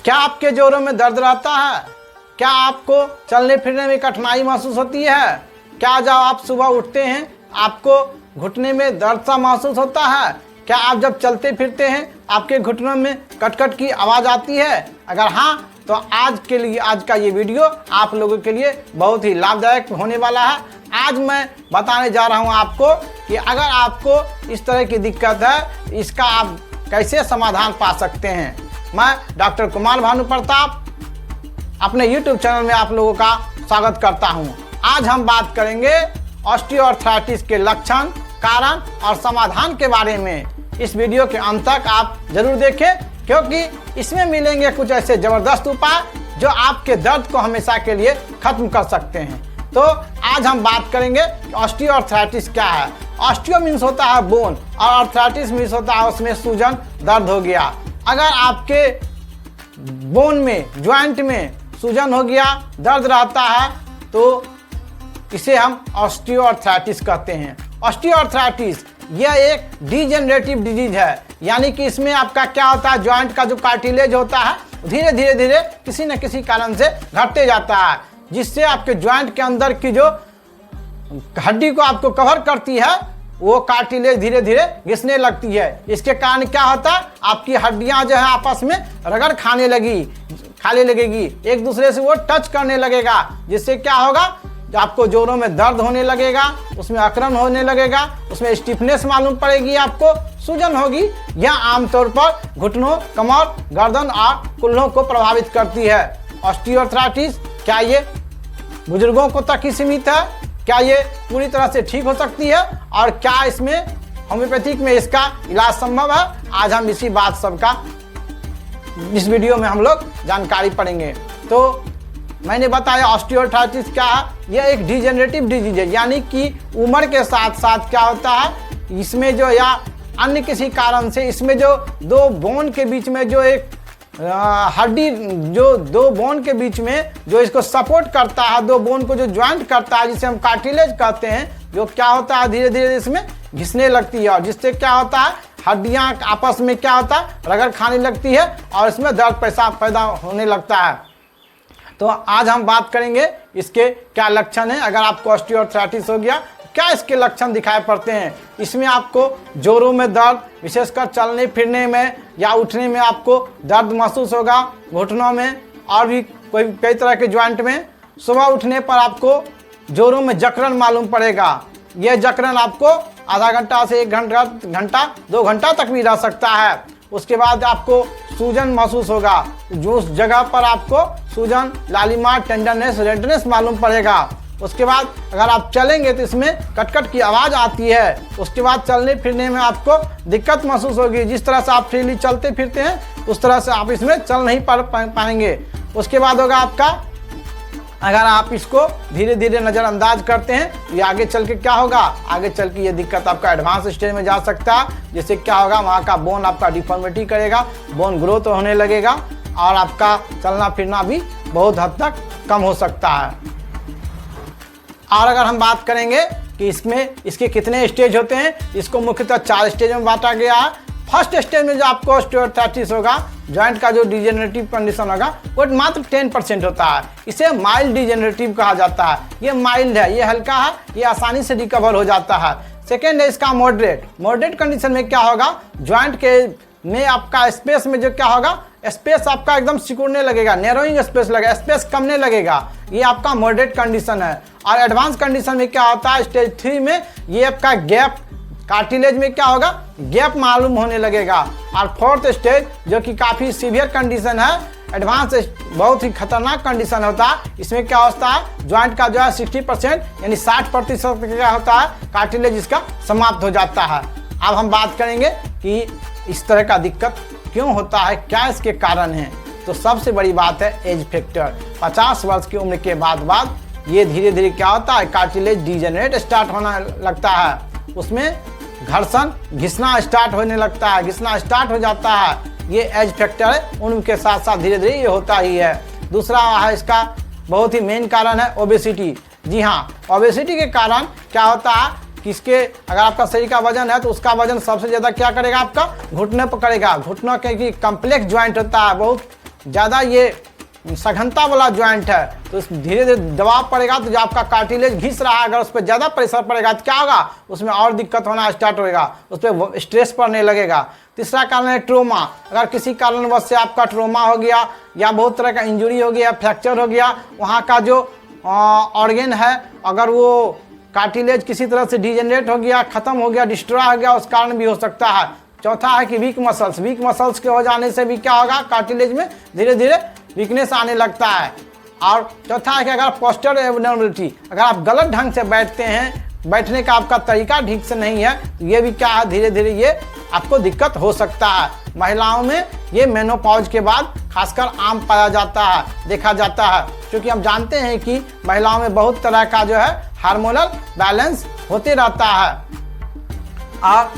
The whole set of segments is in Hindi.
क्या आपके जोड़ों में दर्द रहता है? क्या आपको चलने फिरने में कठिनाई महसूस होती है? क्या जब आप सुबह उठते हैं आपको घुटने में दर्द सा महसूस होता है? क्या आप जब चलते फिरते हैं आपके घुटनों में कट-कट की आवाज़ आती है? अगर हाँ, तो आज का ये वीडियो आप लोगों के लिए बहुत ही लाभदायक होने वाला है। आज मैं बताने जा रहा हूँ आपको कि अगर आपको इस तरह की दिक्कत है, इसका आप कैसे समाधान पा सकते हैं। मैं डॉक्टर कुमार भानु प्रताप अपने YouTube चैनल में आप लोगों का स्वागत करता हूँ। आज हम बात करेंगे ऑस्टियोआर्थराइटिस के लक्षण, कारण और समाधान के बारे में। इस वीडियो के अंत तक आप जरूर देखें, क्योंकि इसमें मिलेंगे कुछ ऐसे ज़बरदस्त उपाय जो आपके दर्द को हमेशा के लिए खत्म कर सकते हैं। तो आज हम बात करेंगे कि ऑस्टियोआर्थराइटिस क्या है। ऑस्टियो मीन्स होता है बोन और आर्थराइटिस मीन्स होता है उसमें सूजन, दर्द हो गया। अगर आपके बोन में, ज्वाइंट में सूजन हो गया, दर्द रहता है, तो इसे हम ऑस्टियोआर्थराइटिस कहते हैं। ऑस्टियोआर्थराइटिस यह एक डिजेनरेटिव डिजीज है, यानी कि इसमें आपका क्या होता है, ज्वाइंट का जो कार्टिलेज होता है धीरे धीरे किसी न किसी कारण से घटते जाता है, जिससे आपके ज्वाइंट के अंदर की जो हड्डी को आपको कवर करती है वो कार्टिलेज धीरे धीरे घिसने लगती है। इसके कारण क्या होता है, आपकी हड्डियां जो है आपस में रगड़ खाने लगेगी, एक दूसरे से वो टच करने लगेगा, जिससे क्या होगा, आपको जोड़ों में दर्द होने लगेगा, उसमें अकड़न होने लगेगा, उसमें स्टिफनेस मालूम पड़ेगी, आपको सूजन होगी। यह आमतौर पर घुटनों, कमर, गर्दन और कुल्हों को प्रभावित करती है। ऑस्टियोआर्थराइटिस क्या ये बुजुर्गों को तक ही सीमित है? क्या ये पूरी तरह से ठीक हो सकती है? और क्या इसमें होम्योपैथिक में इसका इलाज संभव है? आज हम इसी बात सबका इस वीडियो में हम लोग जानकारी पढ़ेंगे। तो मैंने बताया ऑस्टियोआर्थराइटिस क्या है। यह एक डिजेनरेटिव डिजीज है, यानी कि उम्र के साथ साथ क्या होता है, इसमें जो या अन्य किसी कारण से इसमें जो दो बोन के बीच में जो एक हड्डी, जो दो बोन के बीच में जो इसको सपोर्ट करता है, दो बोन को जो ज्वाइंट करता है, जिसे हम कार्टिलेज कहते हैं, जो क्या होता है धीरे धीरे इसमें घिसने लगती है, और जिससे क्या होता है हड्डियां आपस में क्या होता है रगड़ खाने लगती है और इसमें दर्द पैदा होने लगता है। तो आज हम बात करेंगे इसके क्या लक्षण हैं। अगर आपको ऑस्टियोआर्थराइटिस हो गया, क्या इसके लक्षण दिखाई पड़ते हैं। इसमें आपको जोड़ों में दर्द, विशेषकर चलने फिरने में या उठने में आपको दर्द महसूस होगा, घुटनों में और भी कई तरह के ज्वाइंट में। सुबह उठने पर आपको जोड़ों में जकड़न मालूम पड़ेगा। यह जकड़न आपको आधा घंटा से 1 घंटा 2 घंटा तक भी रह सकता है। उसके बाद आपको सूजन महसूस होगा, जो उस जगह पर आपको सूजन, लालिमा, टेंडरनेस, रेडनेस मालूम पड़ेगा। उसके बाद अगर आप चलेंगे तो इसमें कट-कट की आवाज़ आती है। उसके बाद चलने फिरने में आपको दिक्कत महसूस होगी। जिस तरह से आप फ्रीली चलते फिरते हैं उस तरह से आप इसमें चल नहीं पाएंगे। उसके बाद होगा आपका, अगर आप इसको धीरे धीरे नज़रअंदाज करते हैं तो ये आगे चल के क्या होगा, आगे चल के ये दिक्कत आपका एडवांस स्टेज में जा सकता है, जिससे क्या होगा, वहाँ का बोन आपका डिफॉर्मिटी करेगा, बोन ग्रोथ होने लगेगा और आपका चलना फिरना भी बहुत हद तक कम हो सकता है। और अगर हम बात करेंगे कि इसके कितने स्टेज होते हैं, इसको मुख्यतः 4 स्टेज में बांटा गया है। फर्स्ट स्टेज में जो आपको ऑस्टियोआर्थराइटिस होगा, ज्वाइंट का जो डिजेनरेटिव कंडीशन होगा, वो मात्र 10% होता है। इसे माइल्ड डिजेनरेटिव कहा जाता है। ये माइल्ड है, ये हल्का है, ये आसानी से रिकवर हो जाता है। सेकेंड है इसका मॉडरेट कंडीशन में क्या होगा, ज्वाइंट के में आपका स्पेस में जो क्या होगा, स्पेस आपका एकदम सिकुड़ने लगेगा, नैरोइंग स्पेस लगेगा, स्पेस कमने लगेगा। ये आपका मॉडरेट कंडीशन है। और एडवांस कंडीशन में क्या होता है, स्टेज 3 में ये आपका गैप, कार्टिलेज में क्या होगा, गैप मालूम होने लगेगा। और फोर्थ स्टेज जो कि काफ़ी सीवियर कंडीशन है, एडवांस बहुत ही खतरनाक कंडीशन होता है। इसमें क्या होता है, ज्वाइंट का जो है 60% यानी 60% क्या होता है, कार्टिलेज इसका समाप्त हो जाता है। अब हम बात करेंगे कि इस तरह का दिक्कत क्यों होता है, क्या इसके कारण हैं। तो सबसे बड़ी बात है एज फैक्टर। 50 वर्ष की उम्र के बाद ये धीरे धीरे क्या होता है, कार्टिलेज डिजेनरेट स्टार्ट होना लगता है, उसमें घर्षण, घिसना स्टार्ट होने लगता है, घिसना स्टार्ट हो जाता है। ये एज फैक्टर है, उम्र के साथ साथ धीरे धीरे ये होता ही है। दूसरा है इसका बहुत ही मेन कारण है ओबेसिटी। जी हाँ, ओबेसिटी के कारण क्या होता है, किसके अगर आपका शरीर का वजन है तो उसका वजन सबसे ज़्यादा क्या करेगा, आपका घुटने पर करेगा। घुटनों के कम्प्लेक्स ज्वाइंट होता है, बहुत ज़्यादा ये सघनता वाला जॉइंट है तो धीरे धीरे दबाव पड़ेगा तो जो आपका कार्टिलेज घिस रहा है, अगर उस पर ज़्यादा प्रेशर पड़ेगा तो क्या होगा, उसमें और दिक्कत होना स्टार्ट होएगा, उस पर स्ट्रेस पड़ने लगेगा। तीसरा कारण है ट्रोमा। अगर किसी कारणवश से आपका ट्रोमा हो गया या बहुत तरह का इंजरी हो गया, फ्रैक्चर हो गया, वहाँ का जो ऑर्गेन है अगर वो कार्टिलेज किसी तरह से डिजेनरेट हो गया, ख़त्म हो गया, डिस्ट्रॉय हो गया, उस कारण भी हो सकता है। चौथा है कि वीक मसल्स के हो जाने से भी क्या होगा, कार्टिलेज में धीरे धीरे वीकनेस आने लगता है। और चौथा है कि अगर पोस्चर एबनॉर्मलिटी, अगर आप गलत ढंग से बैठते हैं, बैठने का आपका तरीका ठीक से नहीं है, तो ये भी क्या है, धीरे धीरे ये आपको दिक्कत हो सकता है। महिलाओं में ये मेनोपॉज के बाद खासकर आम पाया जाता है, देखा जाता है, क्योंकि हम जानते हैं कि महिलाओं में बहुत तरह का जो है हार्मोनल बैलेंस होते रहता है। और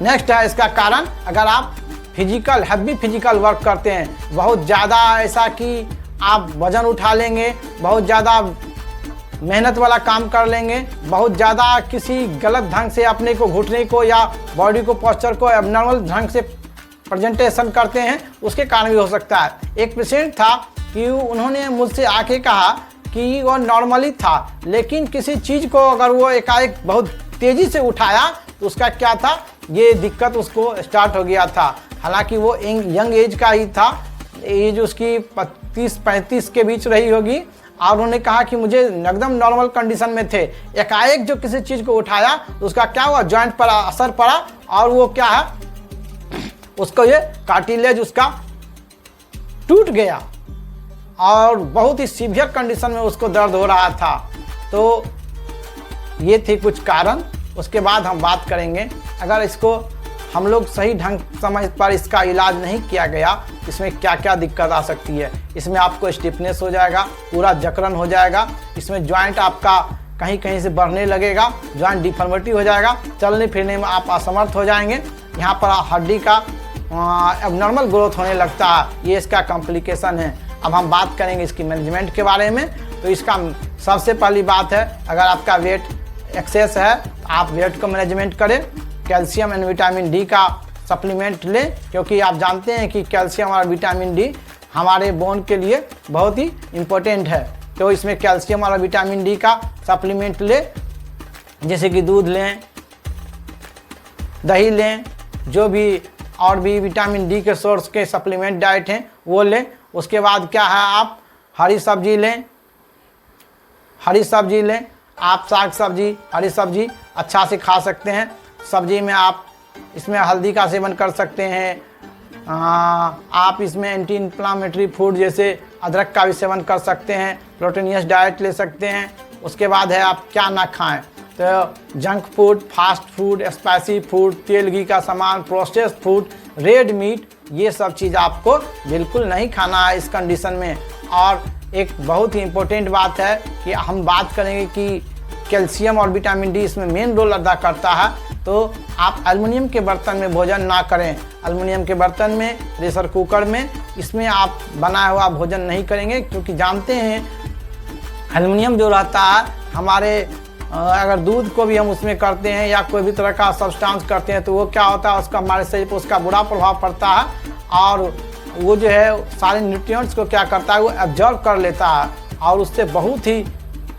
नेक्स्ट है इसका कारण, अगर आप हैवी फिजिकल वर्क करते हैं, बहुत ज़्यादा ऐसा कि आप वज़न उठा लेंगे, बहुत ज़्यादा मेहनत वाला काम कर लेंगे, बहुत ज़्यादा किसी गलत ढंग से अपने को घुटने को या बॉडी को पोस्चर को एबनॉर्मल ढंग से प्रेजेंटेशन करते हैं, उसके कारण भी हो सकता है। एक पेशेंट था कि उन्होंने मुझसे आके कहा कि वो नॉर्मली था, लेकिन किसी चीज़ को अगर वो एकाएक बहुत तेज़ी से उठाया तो उसका क्या था, ये दिक्कत उसको स्टार्ट हो गया था। हालांकि वो यंग एज का ही था, एज उसकी 35 के बीच रही होगी, और उन्होंने कहा कि मुझे एकदम नॉर्मल कंडीशन में थे, एकाएक जो किसी चीज़ को उठाया तो उसका क्या हुआ, जॉइंट पर असर पड़ा, और वो क्या है, उसको ये कार्टिलेज उसका टूट गया और बहुत ही सीवियर कंडीशन में उसको दर्द हो रहा था। तो ये थे कुछ कारण। उसके बाद हम बात करेंगे, अगर इसको हम लोग सही ढंग समय पर इसका इलाज नहीं किया गया, इसमें क्या क्या दिक्कत आ सकती है। इसमें आपको स्टिफनेस हो जाएगा, पूरा जकड़न हो जाएगा, इसमें जॉइंट आपका कहीं कहीं से बढ़ने लगेगा, जॉइंट डिफॉर्मिटी हो जाएगा, चलने फिरने में आप असमर्थ हो जाएंगे, यहाँ पर हड्डी का एबनॉर्मल ग्रोथ होने लगता है। ये इसका कॉम्प्लिकेशन है। अब हम बात करेंगे इसकी मैनेजमेंट के बारे में। तो इसका सबसे पहली बात है, अगर आपका वेट एक्सेस है, आप वेट को मैनेजमेंट करें, कैल्शियम एंड विटामिन डी का सप्लीमेंट लें, क्योंकि आप जानते हैं कि कैल्शियम और विटामिन डी हमारे बोन के लिए बहुत ही इम्पोर्टेंट है। तो इसमें कैल्शियम और विटामिन डी का सप्लीमेंट लें, जैसे कि दूध लें, दही लें, जो भी और भी विटामिन डी के सोर्स के सप्लीमेंट डाइट हैं वो लें। उसके बाद क्या है, आप हरी सब्जी लें, आप साग सब्जी, हरी सब्जी अच्छा से खा सकते हैं। सब्जी में आप इसमें हल्दी का सेवन कर सकते हैं, आप इसमें एंटी इन्फ्लामेटरी फूड जैसे अदरक का भी सेवन कर सकते हैं, प्रोटीनियस डाइट ले सकते हैं। उसके बाद है आप क्या ना खाएं, तो junk food, fast food, spicy food, तेल घी का सामान, प्रोसेस्ड फूड, रेड मीट, ये सब चीज़ आपको बिल्कुल नहीं खाना है इस कंडीशन में। और एक बहुत ही इम्पोर्टेंट बात है कि हम बात करेंगे कि कैल्शियम और विटामिन डी इसमें मेन रोल अदा करता है, तो आप एल्युमिनियम के बर्तन में भोजन ना करें। एल्युमिनियम के बर्तन में, प्रेशर कुकर में, इसमें आप बना हुआ भोजन नहीं करेंगे, क्योंकि जानते हैं एल्युमिनियम जो रहता है हमारे, अगर दूध को भी हम उसमें करते हैं या कोई भी तरह का सब्सटेंस करते हैं तो वो क्या होता है, उसका हमारे शरीर पर उसका बुरा प्रभाव पड़ता है, और वो जो है सारे न्यूट्रिएंट्स को क्या करता है, वो एब्जॉर्ब कर लेता है, और उससे बहुत ही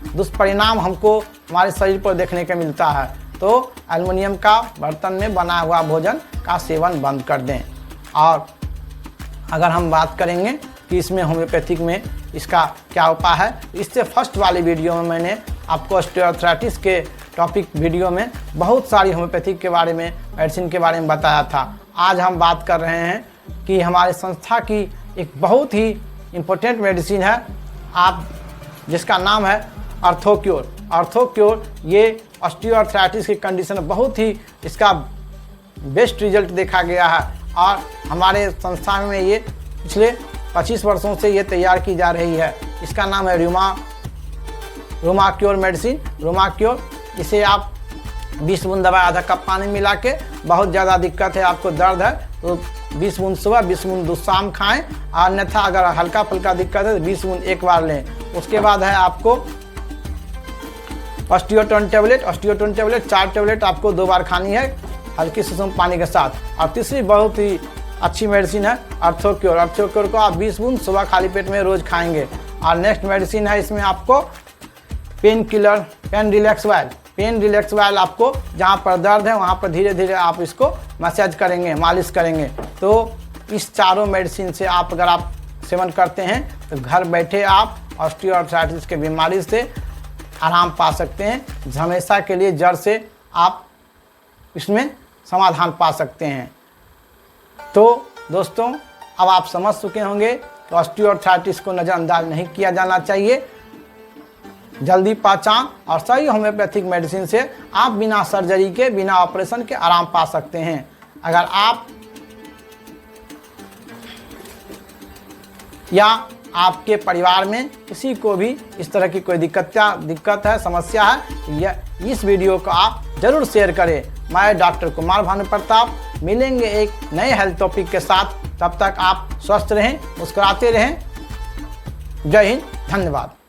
दुष्परिणाम हमको हमारे शरीर पर देखने को मिलता है। तो एल्युमिनियम का बर्तन में बना हुआ भोजन का सेवन बंद कर दें। और अगर हम बात करेंगे कि इसमें होम्योपैथिक में इसका क्या उपाय है, इससे फर्स्ट वाली वीडियो में मैंने आपको ऑस्टियोआर्थराइटिस के टॉपिक वीडियो में बहुत सारी होम्योपैथिक के बारे में, मेडिसिन के बारे में बताया था। आज हम बात कर रहे हैं कि हमारे संस्था की एक बहुत ही इम्पोर्टेंट मेडिसिन है, आप जिसका नाम है आर्थोक्योर। आर्थोक्योर ये ऑस्टियोआर्थराइटिस की कंडीशन में बहुत ही इसका बेस्ट रिजल्ट देखा गया है, और हमारे संस्था में ये पिछले 25 वर्षों से ये तैयार की जा रही है। इसका नाम है रूमाक्योर मेडिसिन, रूमाक्योर। इसे आप 20 बूंद दवा आधा कप पानी मिला के, बहुत ज़्यादा दिक्कत है, आपको दर्द है तो 20 बूंद सुबह, 20 बूंद शाम खाएं, और अन्यथा अगर हल्का फुल्का दिक्कत है तो 20 बूंद एक बार लें। उसके बाद है आपको ऑस्टियोटोन टेबलेट 4 टेबलेट आपको 2 बार खानी है, हल्की सुसुम पानी के साथ। और तीसरी बहुत ही अच्छी मेडिसिन है अर्थोक्योर। अर्थोक्योर को आप 20 बूंद सुबह खाली पेट में रोज खाएंगे। और नेक्स्ट मेडिसिन है इसमें आपको pain killer, pain relax vial. Pain relax vial आपको जहाँ पर दर्द है वहाँ पर धीरे धीरे आप इसको मसाज करेंगे, मालिश करेंगे। तो इस चारों मेडिसिन से आप अगर आप सेवन करते हैं तो घर बैठे आप ऑस्टियोआर्थराइटिस के बीमारी से आराम पा सकते हैं। हमेशा के लिए जड़ से आप इसमें समाधान पा सकते हैं। तो दोस्तों अब आप समझ चुके होंगे कि ऑस्टियोआर्थराइटिस को नज़रअंदाज नहीं किया जाना चाहिए। जल्दी पहचान और सही होम्योपैथिक मेडिसिन से आप बिना सर्जरी के, बिना ऑपरेशन के आराम पा सकते हैं। अगर आप या आपके परिवार में किसी को भी इस तरह की कोई दिक्कत है, समस्या है, या इस वीडियो को आप जरूर शेयर करें। मैं डॉक्टर कुमार भानु प्रताप मिलेंगे एक नए हेल्थ टॉपिक के साथ। तब तक आप स्वस्थ रहें, मुस्कुराते रहें। जय हिंद, धन्यवाद।